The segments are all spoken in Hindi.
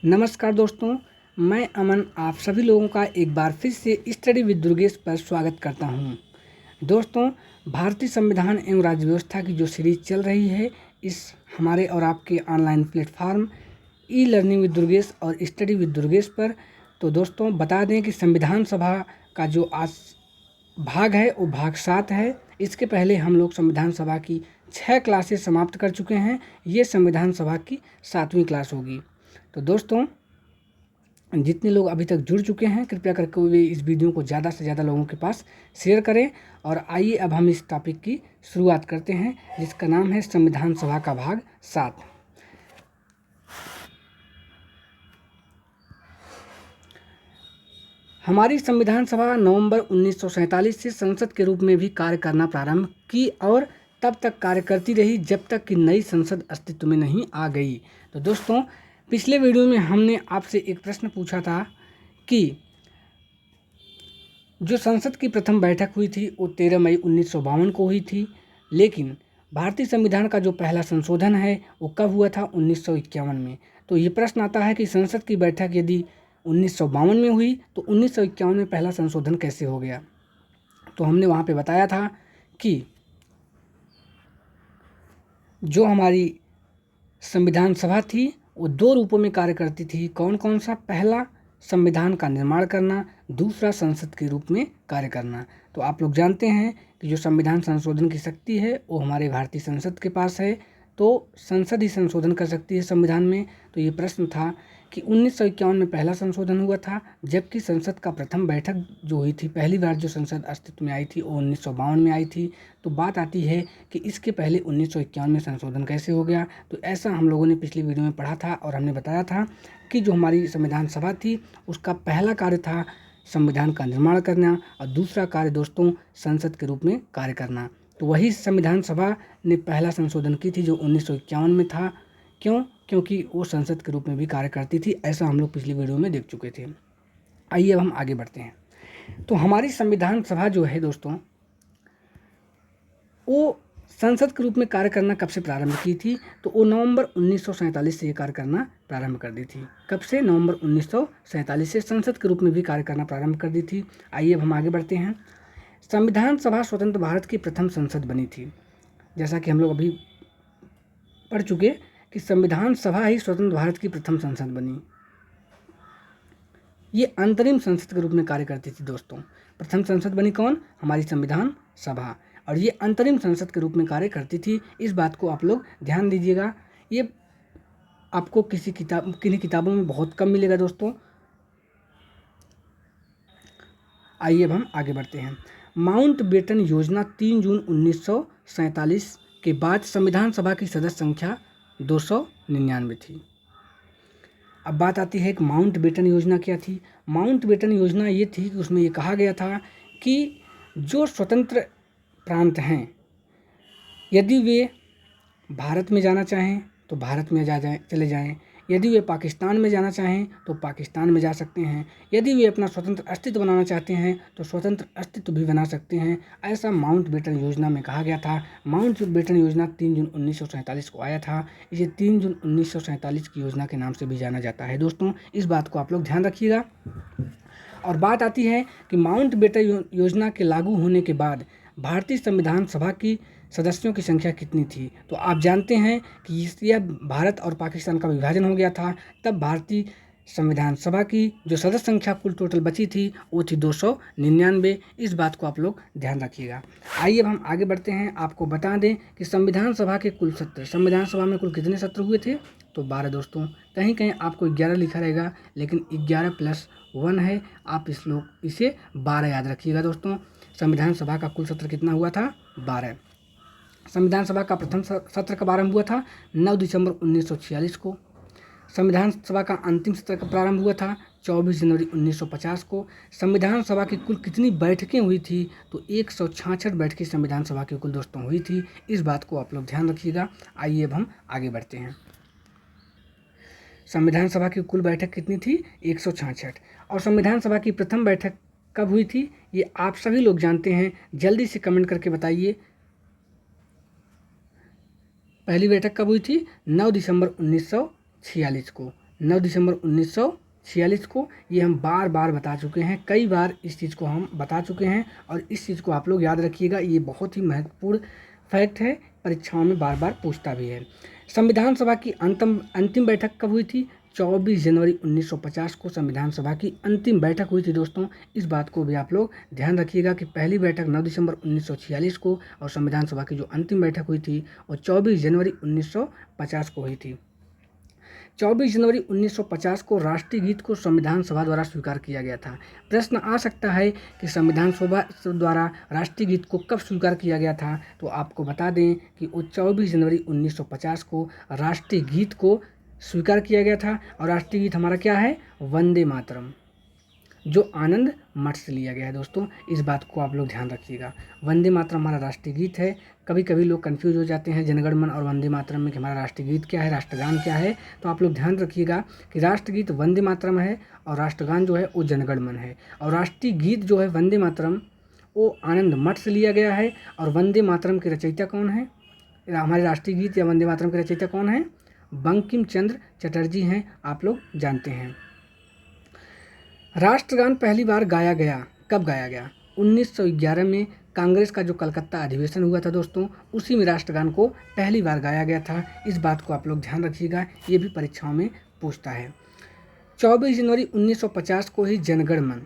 नमस्कार दोस्तों, मैं अमन आप सभी लोगों का एक बार फिर से स्टडी विद दुर्गेश पर स्वागत करता हूं। दोस्तों, भारतीय संविधान एवं राज्य व्यवस्था की जो सीरीज चल रही है, इस हमारे और आपके online platform e learning with Durgesh और स्टडी विद दुर्गेश पर। तो दोस्तों, बता दें कि संविधान सभा का जो आज भाग है वो भाग 7 है। इसके पहले हम लोग संविधान सभा की 6 क्लासेस समाप्त कर चुके हैं। ये संविधान सभा की 7वीं क्लास होगी। तो दोस्तों, जितने लोग अभी तक जुड़ चुके हैं, कृपया करके वे इस वीडियो को ज़्यादा से ज़्यादा लोगों के पास शेयर करें। और आइए अब हम इस टॉपिक की शुरुआत करते हैं, जिसका नाम है संविधान सभा का भाग 7। हमारी संविधान सभा नवंबर 1947 से संसद के रूप में भी कार्य करना प्रारंभ की और तब तक कार्य करती रही जब तक कि नई संसद अस्तित्व में नहीं आ गई। तो दोस्तों, पिछले वीडियो में हमने आपसे एक प्रश्न पूछा था कि जो संसद की प्रथम बैठक हुई थी वो 13 मई 1952 को हुई थी, लेकिन भारतीय संविधान का जो पहला संशोधन है वो कब हुआ था? 1951 में। तो ये प्रश्न आता है कि संसद की बैठक यदि 1952 में हुई तो 1951 में पहला संशोधन कैसे हो गया? तो हमने वहाँ पे बताया था कि जो हमारी संविधान सभा थी वो 2 रूपों में कार्य करती थी। कौन कौन सा? पहला, संविधान का निर्माण करना, दूसरा संसद के रूप में कार्य करना। तो आप लोग जानते हैं कि जो संविधान संशोधन की शक्ति है वो हमारे भारतीय संसद के पास है, तो संसद ही संशोधन कर सकती है संविधान में। तो ये प्रश्न था कि 1951 में पहला संशोधन हुआ था, जबकि संसद का प्रथम बैठक जो हुई थी, पहली बार जो संसद अस्तित्व में आई थी वो 1952 में आई थी। तो बात आती है कि इसके पहले 1951 में संशोधन कैसे हो गया? तो ऐसा हम लोगों ने पिछली वीडियो में पढ़ा था और हमने बताया था कि जो हमारी संविधान सभा थी उसका पहला कार्य था संविधान का निर्माण करना और दूसरा कार्य दोस्तों संसद के रूप में कार्य करना। तो वही संविधान सभा ने पहला संशोधन की थी जो 1951 में था। क्यों? क्योंकि वो संसद के रूप में भी कार्य करती थी, ऐसा हम लोग पिछली वीडियो में देख चुके थे। आइए अब हम आगे बढ़ते हैं। तो हमारी संविधान सभा जो है दोस्तों, वो संसद के रूप में कार्य करना कब से प्रारंभ की थी? तो वो नवंबर 1947 से ये कार्य करना प्रारंभ कर दी थी। कब से? नवंबर 1947 से संसद के रूप में भी कार्य करना प्रारंभ कर दी थी। आइए अब हम आगे बढ़ते हैं। संविधान सभा स्वतंत्र भारत की प्रथम संसद बनी थी। जैसा कि हम लोग अभी पढ़ चुके कि संविधान सभा ही स्वतंत्र भारत की प्रथम संसद बनी। ये अंतरिम संसद के रूप में कार्य करती थी दोस्तों। प्रथम संसद बनी कौन? हमारी संविधान सभा, और ये अंतरिम संसद के रूप में कार्य करती थी। इस बात को आप लोग ध्यान दीजिएगा, ये आपको किन्हीं किताबों में बहुत कम मिलेगा दोस्तों। आइए अब हम आगे बढ़ते हैं। माउंटबेटन योजना 3 जून 1947 के बाद संविधान सभा की सदस्य संख्या 299 थी। अब बात आती है कि माउंटबेटन योजना क्या थी? माउंटबेटन योजना ये थी कि उसमें ये कहा गया था कि जो स्वतंत्र प्रांत हैं, यदि वे भारत में जाना चाहें तो भारत में चले जाएं, यदि वे पाकिस्तान में जाना चाहें तो पाकिस्तान में जा सकते हैं, यदि वे अपना स्वतंत्र अस्तित्व बनाना चाहते हैं तो स्वतंत्र अस्तित्व भी बना सकते हैं। ऐसा माउंटबेटन योजना में कहा गया था। माउंटबेटन योजना 3 जून 1947 को आया था। इसे 3 जून 1947 की योजना के नाम से भी जाना जाता है दोस्तों। इस बात को आप लोग ध्यान रखिएगा। और बात आती है कि माउंटबेटन योजना के लागू होने के बाद भारतीय संविधान सभा की सदस्यों की संख्या कितनी थी? तो आप जानते हैं कि यह भारत और पाकिस्तान का विभाजन हो गया था, तब भारतीय संविधान सभा की जो सदस्य संख्या कुल टोटल बची थी वो थी 299। इस बात को आप लोग ध्यान रखिएगा। आइए अब हम आगे बढ़ते हैं। आपको बता दें कि संविधान सभा के कुल सत्र, संविधान सभा में कुल कितने सत्र हुए थे? तो 12 दोस्तों। कहीं कहीं आपको 11 लिखा रहेगा, लेकिन 11 + 1 है। आप इसे 12 याद रखिएगा दोस्तों। संविधान सभा का कुल सत्र कितना हुआ था? 12। संविधान सभा का प्रथम सत्र कब आरंभ हुआ था? 9 दिसंबर 1946 को। संविधान सभा का अंतिम सत्र कब प्रारंभ हुआ था? 24 जनवरी 1950 को। संविधान सभा की कुल कितनी बैठकें हुई थी? तो 166 बैठकें संविधान सभा की कुल दोस्तों हुई थी। इस बात को आप लोग ध्यान रखिएगा। आइए अब हम आगे बढ़ते हैं। संविधान सभा की कुल बैठक कितनी थी? 166। और संविधान सभा की प्रथम बैठक कब हुई थी? ये आप सभी लोग जानते हैं, जल्दी से कमेंट करके बताइए। पहली बैठक कब हुई थी? 9 दिसंबर 1946 को। 9 दिसंबर 1946 को। ये हम बार बार बता चुके हैं, कई बार इस चीज़ को हम बता चुके हैं और इस चीज़ को आप लोग याद रखिएगा, ये बहुत ही महत्वपूर्ण फैक्ट है, परीक्षाओं में बार बार पूछता भी है। संविधान सभा की अंतिम बैठक कब हुई थी? 24 जनवरी 1950 को संविधान सभा की अंतिम बैठक हुई थी दोस्तों। इस बात को भी आप लोग ध्यान रखिएगा कि पहली बैठक 9 दिसंबर 1946 को और संविधान सभा की जो अंतिम बैठक हुई थी वो 24 जनवरी 1950 को हुई थी। 24 जनवरी 1950 को राष्ट्रीय गीत को संविधान सभा द्वारा स्वीकार किया गया था। प्रश्न आ सकता है कि संविधान सभा द्वारा राष्ट्रीय गीत को कब स्वीकार किया गया था, तो आपको बता दें कि वो 24 जनवरी 1950 को राष्ट्रीय गीत को स्वीकार किया गया था। और राष्ट्रीय गीत हमारा क्या है? वंदे मातरम, जो आनंद मठ से लिया गया है दोस्तों। इस बात को आप लोग ध्यान रखिएगा, वंदे मातरम हमारा राष्ट्रीय गीत है। कभी कभी लोग कंफ्यूज हो जाते हैं जनगण मन और वंदे मातरम में कि हमारा राष्ट्रीय गीत क्या है, राष्ट्रगान क्या है। तो आप लोग ध्यान रखिएगा कि राष्ट्रगीत वंदे मातरम है और राष्ट्रगान जो है वो जनगण मन है। और राष्ट्रीय गीत जो है वंदे मातरम वो आनंद मठ से लिया गया है। और वंदे मातरम के रचयिता कौन है? हमारे राष्ट्रीय गीत या वंदे मातरम के रचयिता कौन है? बंकिम चंद्र चटर्जी हैं, आप लोग जानते हैं। राष्ट्रगान पहली बार गाया गया, कब गाया गया? 1911 में कांग्रेस का जो कलकत्ता अधिवेशन हुआ था दोस्तों, उसी में राष्ट्रगान को पहली बार गाया गया था। इस बात को आप लोग ध्यान रखिएगा, ये भी परीक्षाओं में पूछता है। 24 जनवरी 1950 को ही जनगण मन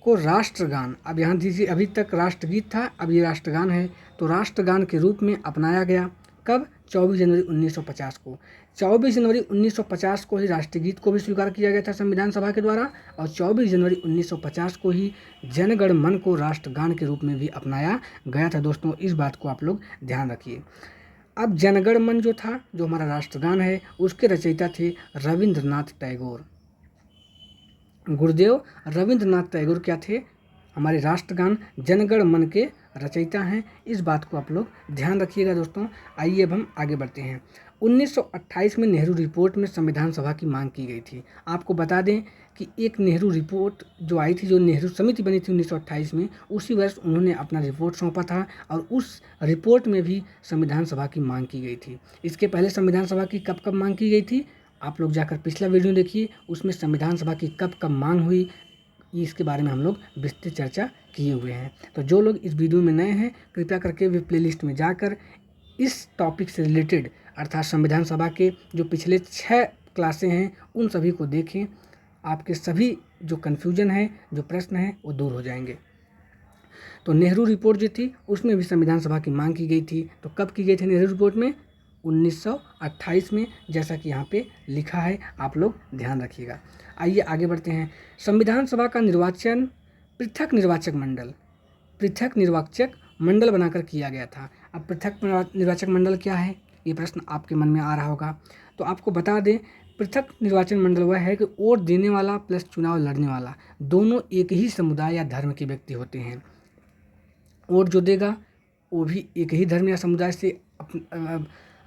को राष्ट्रगान, अब यहाँ दीजिए, अभी तक राष्ट्रगीत था, अब ये राष्ट्रगान है, तो राष्ट्रगान के रूप में अपनाया गया। कब? 24 जनवरी 1950 को। 24 जनवरी 1950 को ही राष्ट्रीय गीत को भी स्वीकार किया गया था संविधान सभा के द्वारा और 24 जनवरी 1950 को ही जनगण मन को राष्ट्रगान के रूप में भी अपनाया गया था दोस्तों। इस बात को आप लोग ध्यान रखिए। अब जनगण मन जो था, जो हमारा राष्ट्रगान है, उसके रचयिता थे रविंद्रनाथ टैगोर। गुरुदेव रविंद्रनाथ टैगोर क्या थे? हमारे राष्ट्रगान जनगण मन के रचयिता हैं। इस बात को आप लोग ध्यान रखिएगा दोस्तों। आइए अब हम आगे बढ़ते हैं। 1928 में नेहरू रिपोर्ट में संविधान सभा की मांग की गई थी। आपको बता दें कि एक नेहरू रिपोर्ट जो आई थी, जो नेहरू समिति बनी थी 1928 में, उसी वर्ष उन्होंने अपना रिपोर्ट सौंपा था और उस रिपोर्ट में भी संविधान सभा की मांग की गई थी। इसके पहले संविधान सभा की कब कब मांग की गई थी? आप लोग जाकर पिछला वीडियो देखिए, उसमें संविधान सभा की कब कब मांग हुई, इसके बारे में हम लोग विस्तृत चर्चा किए हुए हैं। तो जो लोग इस वीडियो में नए हैं, कृपया करके वे प्लेलिस्ट में जाकर इस टॉपिक से रिलेटेड अर्थात संविधान सभा के जो पिछले 6 क्लासें हैं उन सभी को देखें। आपके सभी जो कन्फ्यूजन है, जो प्रश्न हैं, वो दूर हो जाएंगे। तो नेहरू रिपोर्ट जो थी उसमें भी संविधान सभा की मांग की गई थी। तो कब की गई थी नेहरू रिपोर्ट में? 1928 में, जैसा कि यहाँ पे लिखा है, आप लोग ध्यान रखिएगा। आइए आगे बढ़ते हैं। संविधान सभा का निर्वाचन पृथक निर्वाचक मंडल बनाकर किया गया था। अब पृथक निर्वाचक मंडल क्या है, ये प्रश्न आपके मन में आ रहा होगा। तो आपको बता दें, पृथक निर्वाचन मंडल वह है कि वोट देने वाला प्लस चुनाव लड़ने वाला दोनों एक ही समुदाय या धर्म के व्यक्ति होते हैं। वोट जो देगा वो भी एक ही धर्म या समुदाय से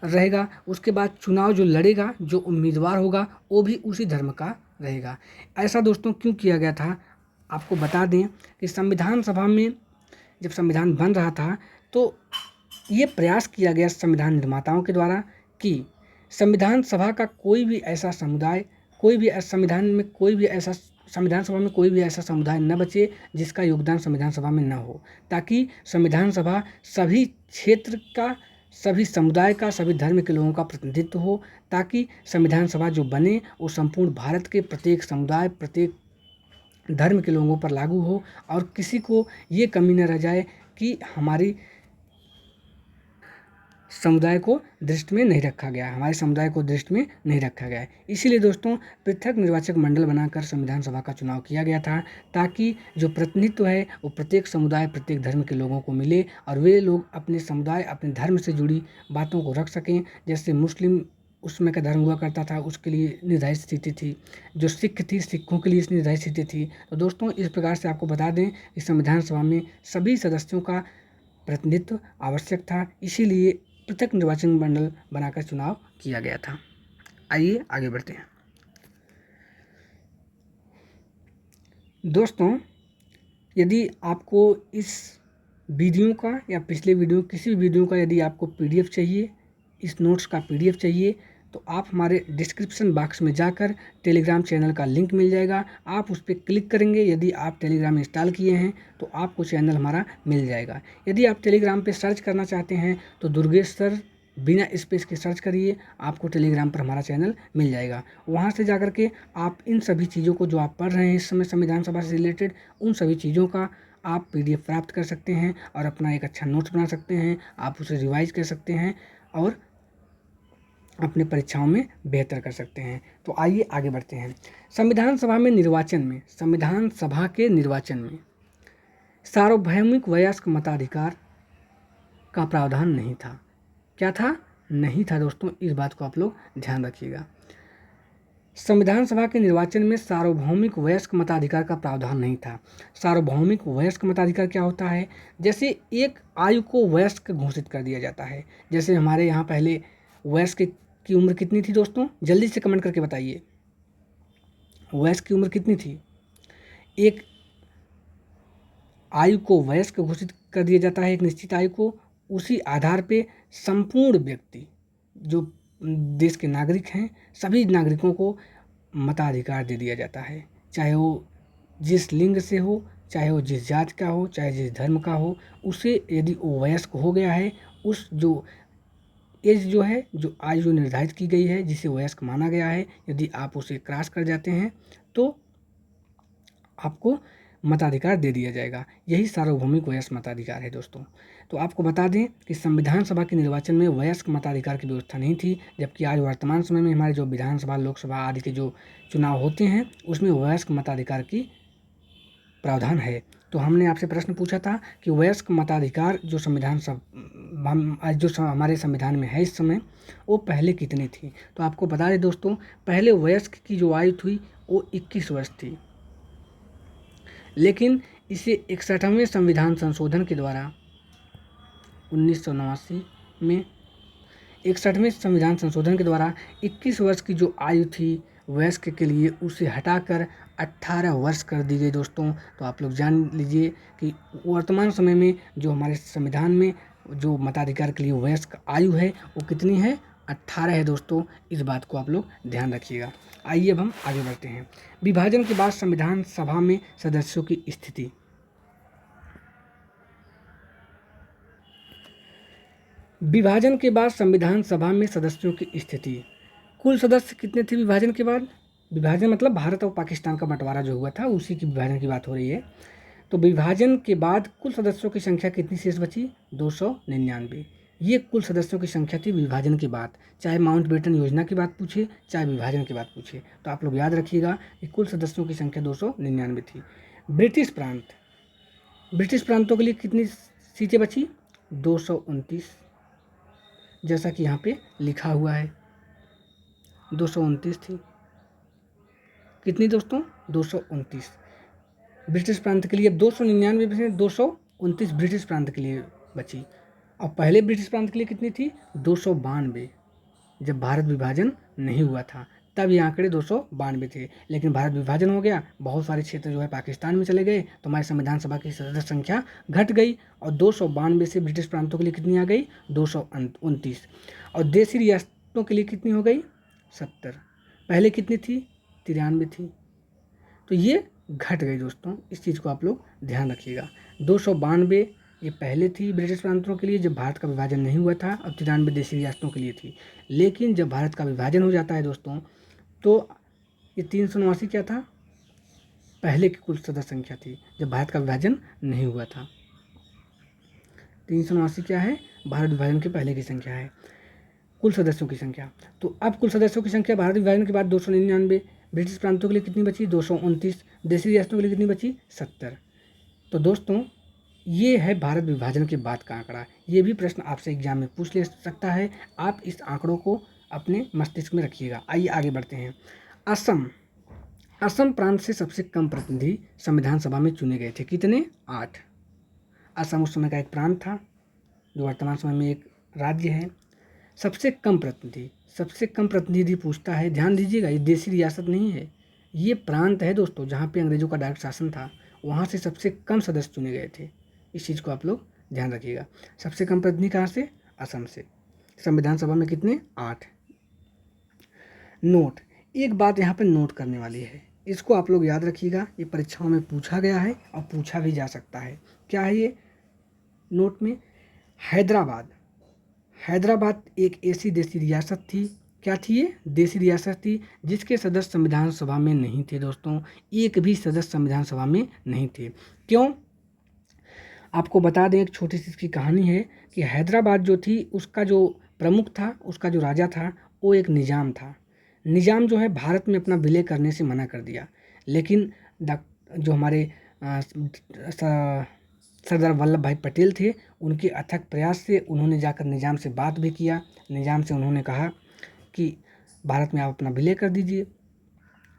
रहेगा। उसके बाद चुनाव जो लड़ेगा, जो उम्मीदवार होगा, वो भी उसी धर्म का रहेगा। ऐसा दोस्तों क्यों किया गया था? आपको बता दें कि संविधान सभा में जब संविधान बन रहा था तो ये प्रयास किया गया संविधान निर्माताओं के द्वारा कि संविधान सभा का कोई भी ऐसा समुदाय, संविधान सभा में कोई भी ऐसा समुदाय न बचे जिसका योगदान संविधान सभा में न हो, ताकि संविधान सभा सभी क्षेत्र का, सभी समुदाय का, सभी धर्म के लोगों का प्रतिनिधित्व हो, ताकि संविधान सभा जो बने वो संपूर्ण भारत के प्रत्येक समुदाय, प्रत्येक धर्म के लोगों पर लागू हो और किसी को ये कमी न रह जाए कि हमारी समुदाय को दृष्टि में नहीं रखा गया, हमारे समुदाय को दृष्टि में नहीं रखा गया है। इसीलिए दोस्तों पृथक निर्वाचक मंडल बनाकर संविधान सभा का चुनाव किया गया था, ताकि जो प्रतिनिधित्व है वो प्रत्येक समुदाय, प्रत्येक धर्म के लोगों को मिले और वे लोग अपने समुदाय, अपने धर्म से जुड़ी बातों को रख सकें। जैसे मुस्लिम उस समय का धर्म हुआ करता था, उसके लिए निर्धारित स्थिति थी। जो सिख थी, सिखों के लिए निर्धारित स्थिति थी। तो दोस्तों इस प्रकार से आपको बता दें कि संविधान सभा में सभी सदस्यों का प्रतिनिधित्व आवश्यक था, इसीलिए पृथक निर्वाचन मंडल बनाकर चुनाव किया गया था। आइए आगे बढ़ते हैं दोस्तों। यदि आपको इस वीडियो का या पिछले वीडियो, किसी भी वीडियो का यदि आपको PDF चाहिए, इस नोट्स का PDF चाहिए, तो आप हमारे डिस्क्रिप्शन बॉक्स में जाकर टेलीग्राम चैनल का लिंक मिल जाएगा, आप उस पर क्लिक करेंगे। यदि आप टेलीग्राम इंस्टॉल किए हैं तो आपको चैनल हमारा मिल जाएगा। यदि आप टेलीग्राम पे सर्च करना चाहते हैं तो दुर्गेश सर बिना स्पेस के सर्च करिए, आपको टेलीग्राम पर हमारा चैनल मिल जाएगा। वहाँ से जाकर के आप इन सभी चीज़ों को जो आप पढ़ रहे हैं इस समय संविधान सभा से रिलेटेड, उन सभी चीज़ों का आप PDF प्राप्त कर सकते हैं और अपना एक अच्छा नोट्स बना सकते हैं। आप उसे रिवाइज कर सकते हैं और अपने परीक्षाओं में बेहतर कर सकते हैं। तो आइए आगे बढ़ते हैं। संविधान सभा में निर्वाचन में, संविधान सभा के निर्वाचन में सार्वभौमिक वयस्क मताधिकार का प्रावधान नहीं था। क्या था? नहीं था दोस्तों, इस बात को आप लोग ध्यान रखिएगा। संविधान सभा के निर्वाचन में सार्वभौमिक वयस्क मताधिकार का प्रावधान नहीं था। सार्वभौमिक वयस्क मताधिकार क्या होता है? जैसे एक आयु को वयस्क घोषित कर दिया जाता है। जैसे हमारे यहाँ पहले वयस्क की उम्र कितनी थी दोस्तों? जल्दी से कमेंट करके बताइए, वयस्क की उम्र कितनी थी? एक आयु को वयस्क घोषित कर दिया जाता है, एक निश्चित आयु को। उसी आधार पे संपूर्ण व्यक्ति जो देश के नागरिक हैं, सभी नागरिकों को मताधिकार दे दिया जाता है, चाहे वो जिस लिंग से हो, चाहे वो जिस जात का हो, चाहे जिस धर्म का हो। उसे यदि वो वयस्क हो गया है, उस जो एज जो है, जो आयु निर्धारित की गई है जिसे वयस्क माना गया है, यदि आप उसे क्रॉस कर जाते हैं तो आपको मताधिकार दे दिया जाएगा। यही सार्वभौमिक वयस्क मताधिकार है दोस्तों। तो आपको बता दें कि संविधान सभा के निर्वाचन में वयस्क मताधिकार की व्यवस्था नहीं थी, जबकि आज वर्तमान समय में हमारे जो विधानसभा, लोकसभा आदि के जो चुनाव होते हैं उसमें वयस्क मताधिकार की प्रावधान है। तो हमने आपसे प्रश्न पूछा था कि वयस्क मताधिकार जो हमारे संविधान में है इस समय, वो पहले कितनी थी? तो आपको बता दें दोस्तों, पहले वयस्क की जो आयु थी वो 21 वर्ष थी, लेकिन इसे 61वें संविधान संशोधन के द्वारा 1989 में 61वें संविधान संशोधन के द्वारा 21 वर्ष की जो आयु थी वयस्क के लिए, उसे हटाकर 18 वर्ष कर दी गई दोस्तों। तो आप लोग जान लीजिए कि वर्तमान समय में जो हमारे संविधान में जो मताधिकार के लिए वयस्क आयु है वो कितनी है? 18 है दोस्तों। इस बात को आप लोग ध्यान रखिएगा। आइए अब हम आगे बढ़ते हैं। विभाजन के बाद संविधान सभा में सदस्यों की स्थिति। विभाजन के बाद संविधान सभा में सदस्यों की स्थिति। कुल सदस्य कितने थे विभाजन के बाद? विभाजन मतलब भारत और पाकिस्तान का बंटवारा जो हुआ था उसी की विभाजन की बात हो रही है। तो विभाजन के बाद कुल सदस्यों की संख्या कितनी शेष बची? 299। ये कुल सदस्यों की संख्या थी विभाजन के बाद। चाहे माउंटबेटन योजना की बात पूछे, चाहे विभाजन की बात पूछे, तो आप लोग याद रखिएगा कि कुल सदस्यों की संख्या 299 थी। ब्रिटिश प्रांत, ब्रिटिश प्रांतों के लिए कितनी सीटें बची? 229, जैसा कि यहाँ पे लिखा हुआ है 229 थी। कितनी दोस्तों? 229 ब्रिटिश प्रांत के लिए। 299 में से 229 ब्रिटिश प्रांत के लिए बची। और पहले ब्रिटिश प्रांत के लिए कितनी थी? 292, जब भारत विभाजन नहीं हुआ था तब ये आंकड़े 292 थे। लेकिन भारत विभाजन हो गया, बहुत सारे क्षेत्र जो है पाकिस्तान में चले गए, तो हमारे संविधान सभा की सदस्य संख्या घट गई और 292 से ब्रिटिश प्रांतों के लिए कितनी आ गई? 229। और देशी रियासतों के लिए कितनी हो गई? 70। पहले कितनी थी? 93 थी। तो ये घट गई दोस्तों, इस चीज़ को आप लोग ध्यान रखिएगा। 292 ये पहले थी ब्रिटिश प्रांतों के लिए जब भारत का विभाजन नहीं हुआ था, और 93 देशी रियासतों के लिए थी। लेकिन जब भारत का विभाजन हो जाता है दोस्तों, तो ये 389 क्या था? पहले की कुल सदस्य संख्या थी जब भारत का विभाजन नहीं हुआ था। 389 क्या है? भारत विभाजन के पहले की संख्या है, कुल सदस्यों की संख्या। तो अब कुल सदस्यों की संख्या भारत विभाजन के बाद 299, ब्रिटिश प्रांतों के लिए कितनी बची? 229, देशी रियासतों के लिए कितनी बची? 70। तो दोस्तों ये है भारत विभाजन के बाद का आंकड़ा। ये भी प्रश्न आपसे एग्जाम में पूछ ले सकता है, आप इस आंकड़ों को अपने मस्तिष्क में रखिएगा। आइए आगे बढ़ते हैं। असम, असम प्रांत से सबसे कम प्रतिनिधि संविधान सभा में चुने गए थे। कितने? 8। असम उस समय का एक प्रांत था जो वर्तमान समय में एक राज्य है। सबसे कम प्रतिनिधि, सबसे कम प्रतिनिधि पूछता है, ध्यान दीजिएगा, ये देशी रियासत नहीं है, ये प्रांत है दोस्तों जहाँ पे अंग्रेजों का डायरेक्ट शासन था, वहाँ से सबसे कम सदस्य चुने गए थे। इस चीज़ को आप लोग ध्यान रखिएगा। सबसे कम प्रतिनिधि कहाँ से? असम से। संविधान सभा में कितने? 8। नोट, एक बात यहाँ पे नोट करने वाली है, इसको आप लोग याद रखिएगा, ये परीक्षाओं में पूछा गया है और पूछा भी जा सकता है। क्या है ये नोट में? हैदराबाद, हैदराबाद एक ऐसी देसी रियासत थी, क्या थी ये? देसी रियासत थी जिसके सदस्य संविधान सभा में नहीं थे दोस्तों, एक भी सदस्य संविधान सभा में नहीं थे। क्यों? आपको बता दें, एक छोटी सी इसकी कहानी है कि हैदराबाद जो थी उसका जो प्रमुख था, उसका जो राजा था, वो एक निज़ाम था। निज़ाम जो है भारत में अपना विलय करने से मना कर दिया, लेकिन जो हमारे सरदार वल्लभ भाई पटेल थे, उनके अथक प्रयास से उन्होंने जाकर निज़ाम से बात भी किया। निज़ाम से उन्होंने कहा कि भारत में आप अपना विलय कर दीजिए,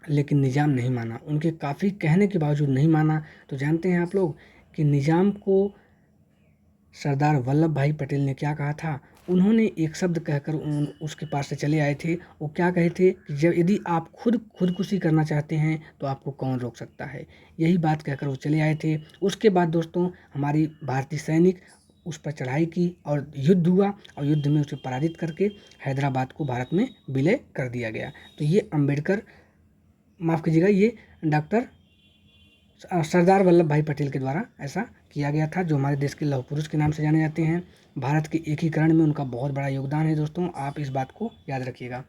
लेकिन निज़ाम नहीं माना। उनके काफ़ी कहने के बावजूद नहीं माना। तो जानते हैं आप लोग कि निज़ाम को सरदार वल्लभ भाई पटेल ने क्या कहा था? उन्होंने एक शब्द कहकर उसके पास से चले आए थे। वो क्या कहे थे कि जब यदि आप खुदकुशी करना चाहते हैं तो आपको कौन रोक सकता है, यही बात कहकर वो चले आए थे। उसके बाद दोस्तों हमारी भारतीय सैनिक उस पर चढ़ाई की और युद्ध हुआ, और युद्ध में उसे पराजित करके हैदराबाद को भारत में विलय कर दिया गया। तो ये अम्बेडकर, माफ़ कीजिएगा, ये डॉक्टर सरदार वल्लभ भाई पटेल के द्वारा ऐसा किया गया था, जो हमारे देश के लौह पुरुष के नाम से जाने जाते हैं। भारत के एकीकरण में उनका बहुत बड़ा योगदान है दोस्तों, आप इस बात को याद रखिएगा।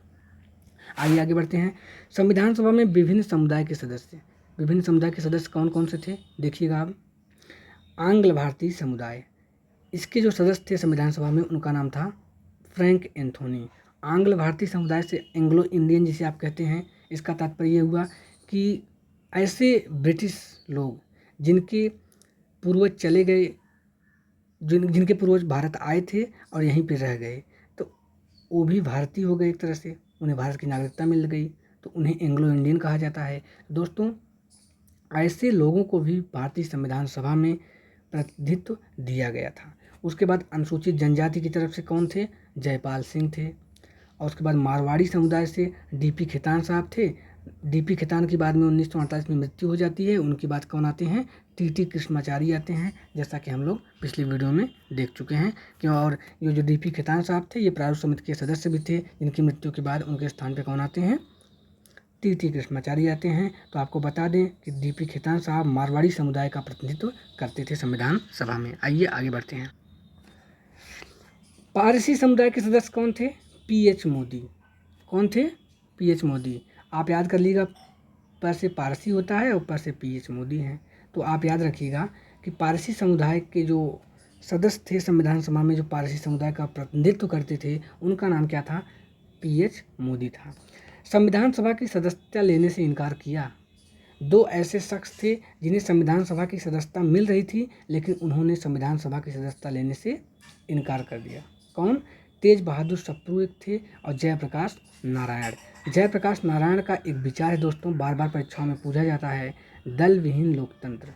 आइए आगे बढ़ते हैं। संविधान सभा में विभिन्न समुदाय के सदस्य, विभिन्न समुदाय के सदस्य कौन कौन से थे देखिएगा आप। आंग्ल भारतीय समुदाय, इसके जो सदस्य थे संविधान सभा में, उनका नाम था फ्रैंक एंथोनी। आंग्ल भारतीय समुदाय से एंग्लो इंडियन जिसे आप कहते हैं, इसका तात्पर्य ये हुआ कि ऐसे ब्रिटिश लोग जिनके पूर्वज चले गए, जिनके पूर्वज भारत आए थे और यहीं पे रह गए, तो वो भी भारतीय हो गए, एक तरह से उन्हें भारत की नागरिकता मिल गई, तो उन्हें एंग्लो इंडियन कहा जाता है। दोस्तों ऐसे लोगों को भी भारतीय संविधान सभा में प्रतिनिधित्व दिया गया था। उसके बाद अनुसूचित जनजाति की तरफ से कौन थे? जयपाल सिंह थे। और उसके बाद मारवाड़ी समुदाय से डीपी खेतान साहब थे। डीपी खेतान की बाद में 1948 में मृत्यु हो जाती है। उनके बाद कौन आते हैं? टीटी कृष्णाचारी आते हैं, जैसा कि हम लोग पिछली वीडियो में देख चुके हैं। क्यों? और ये जो डीपी खेतान साहब थे, ये प्रारूप समिति के सदस्य भी थे, जिनकी मृत्यु के बाद उनके स्थान पर कौन आते हैं? टीटी कृष्णाचारी आते हैं। तो आपको बता दें कि डीपी खेतान साहब मारवाड़ी समुदाय का प्रतिनिधित्व करते थे संविधान सभा में। आइए आगे बढ़ते हैं। पारसी समुदाय के सदस्य कौन थे? पीएच मोदी। कौन थे? पीएच मोदी। आप याद कर लीजिएगा, पर से पारसी होता है और ऊपर से पीएच मोदी हैं। तो आप याद रखिएगा कि पारसी समुदाय के जो सदस्य थे संविधान सभा में, जो पारसी समुदाय का प्रतिनिधित्व करते थे, उनका नाम क्या था? पीएच मोदी था। संविधान सभा की सदस्यता लेने से इनकार किया। दो ऐसे शख्स थे जिन्हें संविधान सभा की सदस्यता मिल रही थी, लेकिन उन्होंने संविधान सभा की सदस्यता लेने से इनकार कर दिया। कौन? तेज बहादुर सप्रू एक थे और जयप्रकाश नारायण। जयप्रकाश नारायण का एक विचार है दोस्तों, बार बार परीक्षाओं में पूछा जाता है, दल विहीन लोकतंत्र।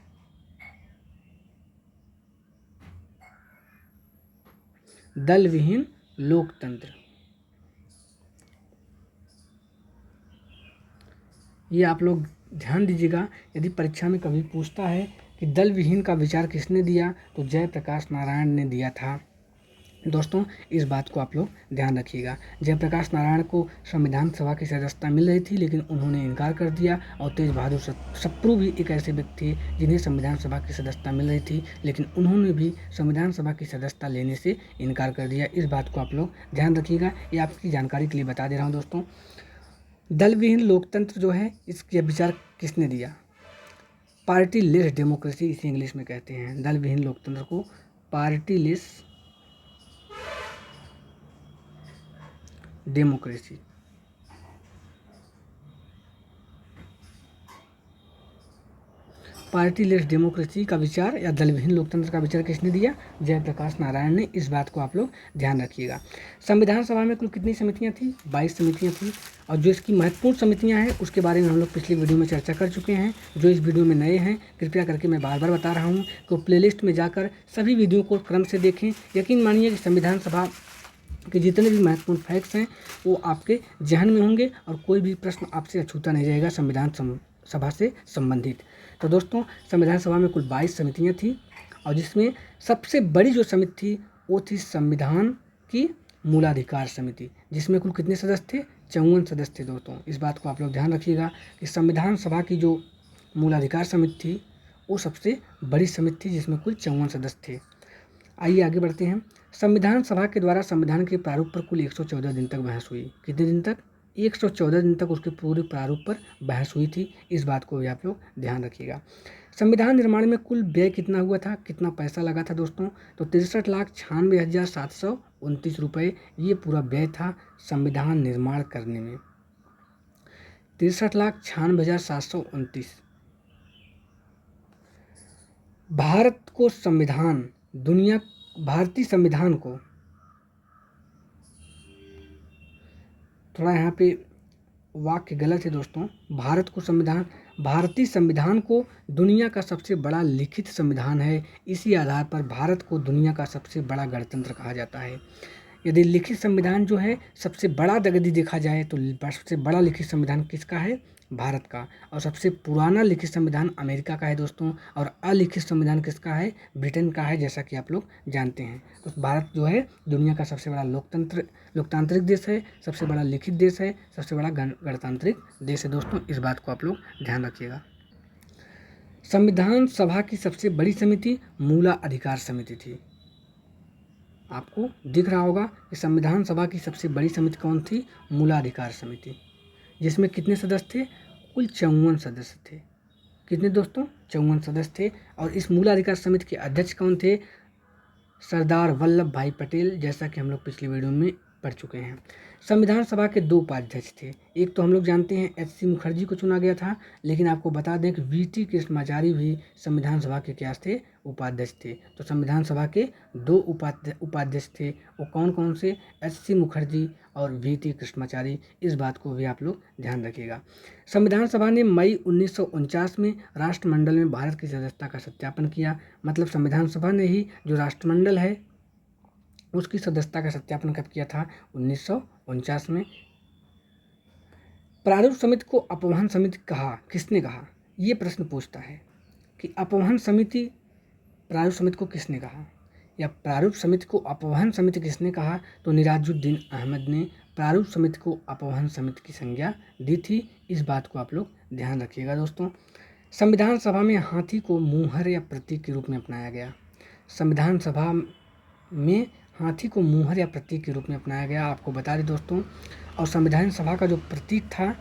दल विहीन लोकतंत्र, ये आप लोग ध्यान दीजिएगा। यदि परीक्षा में कभी पूछता है कि दल विहीन का विचार किसने दिया, तो जयप्रकाश नारायण ने दिया था। दोस्तों इस बात को आप लोग ध्यान रखिएगा। जयप्रकाश नारायण को संविधान सभा की सदस्यता मिल रही थी, लेकिन उन्होंने इनकार कर दिया। और तेज बहादुर सप्रू भी एक ऐसे व्यक्ति थे जिन्हें संविधान सभा की सदस्यता मिल रही थी, लेकिन उन्होंने भी संविधान सभा की सदस्यता लेने से इनकार कर दिया। इस बात को आप लोग ध्यान रखिएगा, ये आपकी जानकारी के लिए बता दे रहा हूँ दोस्तों। दल विहीन लोकतंत्र जो है, इसके विचार किसने दिया? पार्टी लेस डेमोक्रेसी इसे इंग्लिश में कहते हैं। दल विहीन लोकतंत्र को party less democracy, party less democracy का विचार या दल विहीन लोकतंत्र का विचार किसने दिया? जयप्रकाश नारायण ने। इस बात को आप लोग ध्यान रखिएगा। संविधान सभा में कुल कितनी समितियां थी? 22 समितियां थी। और जो इसकी महत्वपूर्ण समितियां हैं उसके बारे में हम लोग पिछली वीडियो में चर्चा कर चुके हैं। जो इस वीडियो में नए हैं, कृपया करके मैं बार बार बता रहा हूँ कि प्लेलिस्ट में जाकर सभी वीडियो को क्रम से देखें। यकीन मानिए कि संविधान सभा के जितने भी महत्वपूर्ण फैक्ट्स हैं वो आपके जहन में होंगे और कोई भी प्रश्न आपसे अछूता नहीं रहेगा संविधान सभा से संबंधित। तो दोस्तों संविधान सभा में कुल 22 समितियां थी, और जिसमें सबसे बड़ी जो समिति थी वो थी संविधान की मूलाधिकार समिति, जिसमें कुल कितने सदस्य थे? 54 सदस्य थे दोस्तों। इस बात को आप लोग ध्यान रखिएगा कि संविधान सभा की जो मूलाधिकार समिति थी वो सबसे बड़ी समिति थी जिसमें कुल 54 सदस्य थे। आइए आगे बढ़ते हैं। संविधान सभा के द्वारा संविधान के प्रारूप पर कुल 114 दिन तक बहस हुई। कितने दिन तक? 114 दिन तक उसके पूरे प्रारूप पर बहस हुई थी। इस बात को भी आप लोग ध्यान रखिएगा। संविधान निर्माण में कुल व्यय कितना हुआ था, कितना पैसा लगा था दोस्तों? तो 63,96,729 रुपये ये पूरा व्यय था संविधान निर्माण करने में। 63,96,729। भारतीय संविधान को थोड़ा यहाँ पे वाक्य गलत है दोस्तों। भारतीय संविधान को दुनिया का सबसे बड़ा लिखित संविधान है। इसी आधार पर भारत को दुनिया का सबसे बड़ा गणतंत्र कहा जाता है। यदि लिखित संविधान जो है सबसे बड़ा यदि देखा जाए तो सबसे बड़ा लिखित संविधान किसका है? भारत का। और सबसे पुराना लिखित संविधान अमेरिका का है दोस्तों। और अलिखित संविधान किसका है? ब्रिटेन का है, जैसा कि आप लोग जानते हैं। तो भारत जो है दुनिया का सबसे बड़ा लोकतांत्रिक देश है, सबसे बड़ा लिखित देश है, सबसे बड़ा गणतांत्रिक देश है दोस्तों। इस बात को आप लोग ध्यान रखिएगा। संविधान सभा की सबसे बड़ी समिति मूला अधिकार समिति थी। आपको दिख रहा होगा कि संविधान सभा की सबसे बड़ी समिति कौन थी? मूलाधिकार समिति, जिसमें कितने सदस्य थे? कुल 54 सदस्य थे। कितने दोस्तों? 54 सदस्य थे। और इस मूलाधिकार समिति के अध्यक्ष कौन थे? सरदार वल्लभ भाई पटेल, जैसा कि हम लोग पिछली वीडियो में पढ़ चुके हैं। संविधान सभा के 2 उपाध्यक्ष थे। एक तो हम लोग जानते हैं एच.सी. मुखर्जी को चुना गया था, लेकिन आपको बता दें कि वी.टी. कृष्णाचारी भी संविधान सभा के क्या थे? उपाध्यक्ष थे। तो संविधान सभा के 2 उपाध्यक्ष थे। वो कौन कौन से? एच.सी. मुखर्जी और वी.टी. कृष्णाचारी। इस बात को भी आप लोग ध्यान रखिएगा। संविधान सभा ने मई 1949 में राष्ट्रमंडल में भारत की सदस्यता का सत्यापन किया। मतलब संविधान सभा ने ही जो राष्ट्रमंडल है उसकी सदस्यता का सत्यापन कब किया था? 1949 में। प्रारूप समिति को अपवहन समिति कहा, किसने कहा? ये प्रश्न पूछता है कि अपवहन समिति प्रारूप समिति को किसने कहा, या प्रारूप समिति को अपवहन समिति किसने कहा? तो निराजुद्दीन अहमद ने प्रारूप समिति को अपवहन समिति की संज्ञा दी थी। इस बात को आप लोग ध्यान रखिएगा दोस्तों। संविधान सभा में हाथी को मुहर या प्रतीक के रूप में अपनाया गया। संविधान सभा में हाथी को मुहर या प्रतीक के रूप में अपनाया गया, आपको बता दें दोस्तों। और संविधान सभा का जो प्रतीक था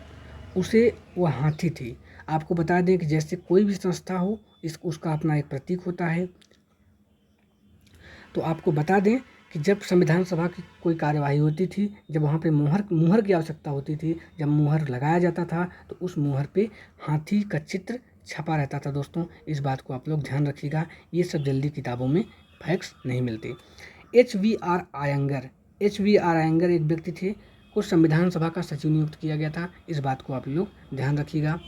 वह हाथी थी। आपको बता दें कि जैसे कोई भी संस्था हो उसका अपना एक प्रतीक होता है। तो आपको बता दें कि जब संविधान सभा की कोई कार्यवाही होती थी, जब वहाँ पे मुहर की आवश्यकता होती थी, जब मुहर लगाया जाता था तो उस मुहर पे हाथी का चित्र छपा रहता था दोस्तों। इस बात को आप लोग ध्यान रखिएगा। ये सब जल्दी किताबों में फैक्ट्स नहीं मिलते। एच.वी.आर. अयंगर एक व्यक्ति थे को संविधान सभा का सचिव नियुक्त किया गया था। इस बात को आप लोग ध्यान रखिएगा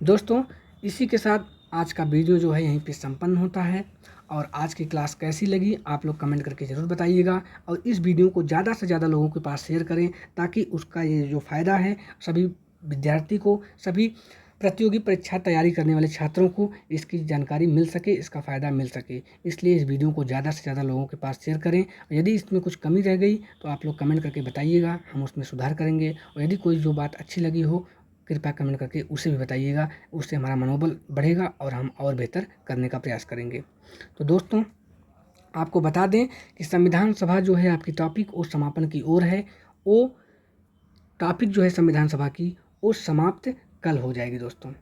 दोस्तों। इसी के साथ आज का वीडियो जो है यहीं पे संपन्न होता है। और आज की क्लास कैसी लगी आप लोग कमेंट करके ज़रूर बताइएगा। और इस वीडियो को ज़्यादा से ज़्यादा लोगों के पास शेयर करें, ताकि उसका ये जो फ़ायदा है सभी विद्यार्थी को, सभी प्रतियोगी परीक्षा तैयारी करने वाले छात्रों को इसकी जानकारी मिल सके, इसका फ़ायदा मिल सके। इसलिए इस वीडियो को ज़्यादा से ज़्यादा लोगों के पास शेयर करें। और यदि इसमें कुछ कमी रह गई तो आप लोग कमेंट करके बताइएगा, हम उसमें सुधार करेंगे। और यदि कोई जो बात अच्छी लगी हो कृपया कमेंट करके उसे भी बताइएगा। उससे हमारा मनोबल बढ़ेगा और हम और बेहतर करने का प्रयास करेंगे। तो दोस्तों आपको बता दें कि संविधान सभा जो है आपकी टॉपिक वो समापन की ओर है। वो टॉपिक जो है संविधान सभा की वो समाप्त कल हो जाएगी दोस्तों।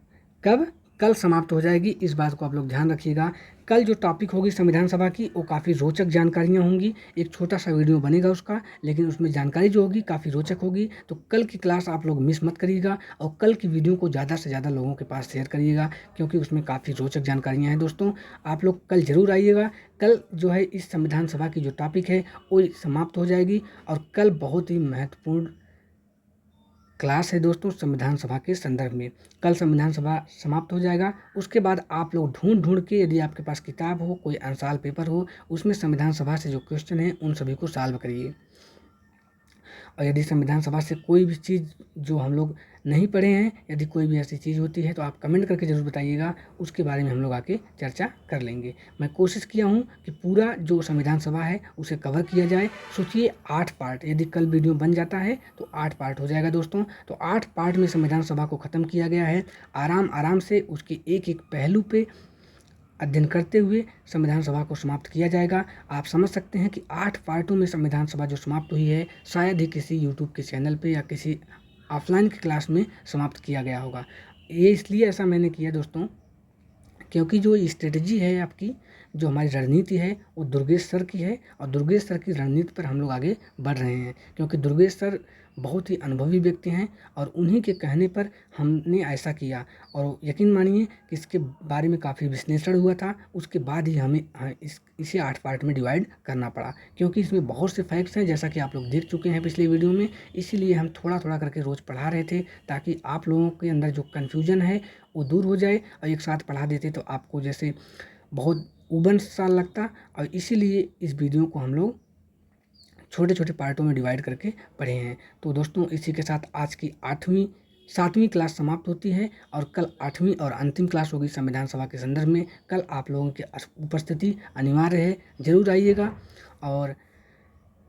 कब? कल समाप्त हो जाएगी। इस बात को आप लोग ध्यान रखिएगा। कल जो टॉपिक होगी संविधान सभा की वो काफ़ी रोचक जानकारियाँ होंगी। एक छोटा सा वीडियो बनेगा उसका, लेकिन उसमें जानकारी जो होगी काफ़ी रोचक होगी। तो कल की क्लास आप लोग मिस मत करिएगा और कल की वीडियो को ज़्यादा से ज़्यादा लोगों के पास शेयर करिएगा, क्योंकि उसमें काफ़ी रोचक जानकारियाँ हैं दोस्तों। आप लोग कल ज़रूर आइएगा। कल जो है इस संविधान सभा की जो टॉपिक है वो समाप्त हो जाएगी। और कल बहुत ही महत्वपूर्ण क्लास है दोस्तों संविधान सभा के संदर्भ में। कल संविधान सभा समाप्त हो जाएगा। उसके बाद आप लोग ढूंढ के, यदि आपके पास किताब हो, कोई आंसर पेपर हो, उसमें संविधान सभा से जो क्वेश्चन है उन सभी को सॉल्व करिए। और यदि संविधान सभा से कोई भी चीज़ जो हम लोग नहीं पढ़े हैं, यदि कोई भी ऐसी चीज़ होती है तो आप कमेंट करके ज़रूर बताइएगा, उसके बारे में हम लोग आके चर्चा कर लेंगे। मैं कोशिश किया हूँ कि पूरा जो संविधान सभा है उसे कवर किया जाए। सोचिए 8 पार्ट, यदि कल वीडियो बन जाता है तो 8 पार्ट हो जाएगा दोस्तों। तो 8 पार्ट में संविधान सभा को ख़त्म किया गया है। आराम से उसके एक पहलू पे अध्ययन करते हुए संविधान सभा को समाप्त किया जाएगा। आप समझ सकते हैं कि 8 पार्टों में संविधान सभा जो समाप्त हुई है, शायद ही किसी यूट्यूब के चैनल पे या किसी ऑफलाइन की क्लास में समाप्त किया गया होगा। ये इसलिए ऐसा मैंने किया दोस्तों, क्योंकि जो स्ट्रेटजी है आपकी, जो हमारी रणनीति है, वो दुर्गेश सर की है और दुर्गेश सर की रणनीति पर हम लोग आगे बढ़ रहे हैं। क्योंकि दुर्गेश सर बहुत ही अनुभवी व्यक्ति हैं और उन्हीं के कहने पर हमने ऐसा किया। और यकीन मानिए कि इसके बारे में काफ़ी विश्लेषण हुआ था, उसके बाद ही हमें इसे 8 पार्ट में डिवाइड करना पड़ा, क्योंकि इसमें बहुत से फैक्ट्स हैं, जैसा कि आप लोग देख चुके हैं पिछले वीडियो में। इसीलिए हम थोड़ा थोड़ा करके रोज़ पढ़ा रहे थे, ताकि आप लोगों के अंदर जो कन्फ्यूजन है वो दूर हो जाए। और एक साथ पढ़ा देते तो आपको जैसे बहुत उबन सा लगता, और इसीलिए इस वीडियो को हम लोग छोटे छोटे पार्टों में डिवाइड करके पढ़े हैं। तो दोस्तों, इसी के साथ आज की 7वीं क्लास समाप्त होती है और कल 8वीं और अंतिम क्लास होगी संविधान सभा के संदर्भ में। कल आप लोगों की उपस्थिति अनिवार्य है, ज़रूर आइएगा और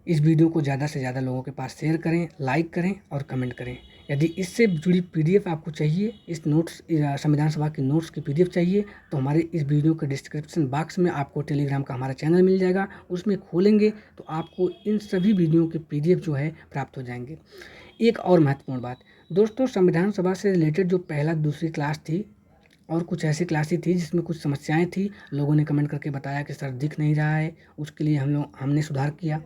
इस वीडियो को ज़्यादा से ज़्यादा लोगों के पास शेयर करें, लाइक करें और कमेंट करें। यदि इससे जुड़ी पीडीएफ आपको चाहिए, इस नोट्स संविधान सभा के नोट्स की पीडीएफ चाहिए, तो हमारे इस वीडियो के डिस्क्रिप्शन बॉक्स में आपको टेलीग्राम का हमारा चैनल मिल जाएगा। उसमें खोलेंगे तो आपको इन सभी वीडियो के पीडीएफ जो है प्राप्त हो जाएंगे। एक और महत्वपूर्ण बात दोस्तों, संविधान सभा से रिलेटेड जो पहला दूसरी क्लास थी और कुछ ऐसी क्लासेस थी जिसमें कुछ समस्याएं थी, लोगों ने कमेंट करके बताया कि सर दिख नहीं रहा है, उसके लिए हमने सुधार किया।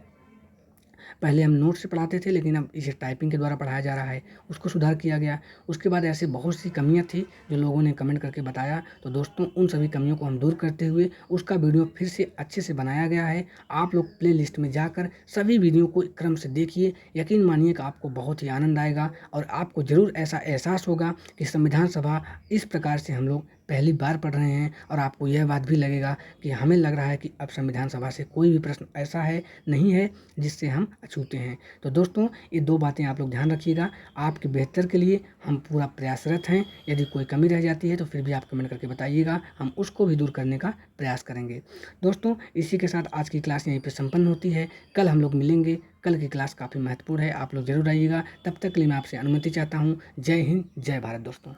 पहले हम नोट से पढ़ाते थे, लेकिन अब इसे टाइपिंग के द्वारा पढ़ाया जा रहा है, उसको सुधार किया गया। उसके बाद ऐसे बहुत सी कमियां थी जो लोगों ने कमेंट करके बताया। तो दोस्तों, उन सभी कमियों को हम दूर करते हुए उसका वीडियो फिर से अच्छे से बनाया गया है। आप लोग प्ले लिस्ट में जाकर सभी वीडियो को क्रम से देखिए, यकीन मानिए कि आपको बहुत ही आनंद आएगा और आपको ज़रूर ऐसा एहसास होगा कि संविधान सभा इस प्रकार से हम लोग पहली बार पढ़ रहे हैं। और आपको यह बात भी लगेगा कि हमें लग रहा है कि अब संविधान सभा से कोई भी प्रश्न ऐसा है नहीं है जिससे हम अछूते हैं। तो दोस्तों, ये 2 बातें आप लोग ध्यान रखिएगा। आपके बेहतर के लिए हम पूरा प्रयासरत हैं। यदि कोई कमी रह जाती है तो फिर भी आप कमेंट करके बताइएगा, हम उसको भी दूर करने का प्रयास करेंगे। दोस्तों, इसी के साथ आज की क्लास यहीं पे संपन्न होती है। कल हम लोग मिलेंगे। कल की क्लास काफ़ी महत्वपूर्ण है, आप लोग ज़रूर आइएगा। तब तक के लिए मैं आपसे अनुमति चाहता हूँ। जय हिंद, जय भारत दोस्तों।